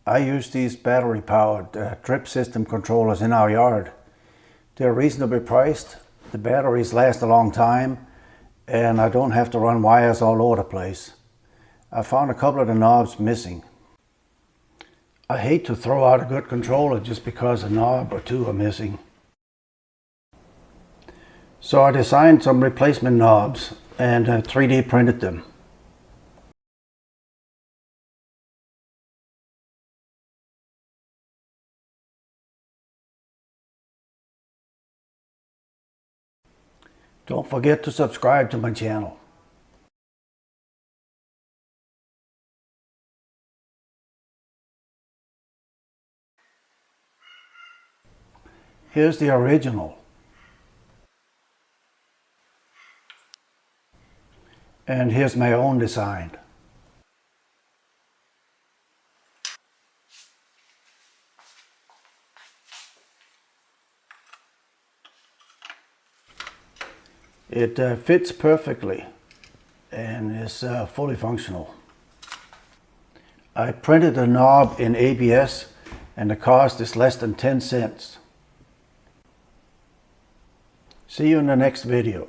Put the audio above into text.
I use these battery-powered drip system controllers in our yard. They're reasonably priced, the batteries last a long time, and I don't have to run wires all over the place. I found a couple of the knobs missing. I hate to throw out a good controller just because a knob or two are missing. So I designed some replacement knobs and 3D printed them. Don't forget to subscribe to my channel. Here's the original. And here's my own design. It fits perfectly and is fully functional. I printed the knob in ABS and the cost is less than 10 cents. See you in the next video.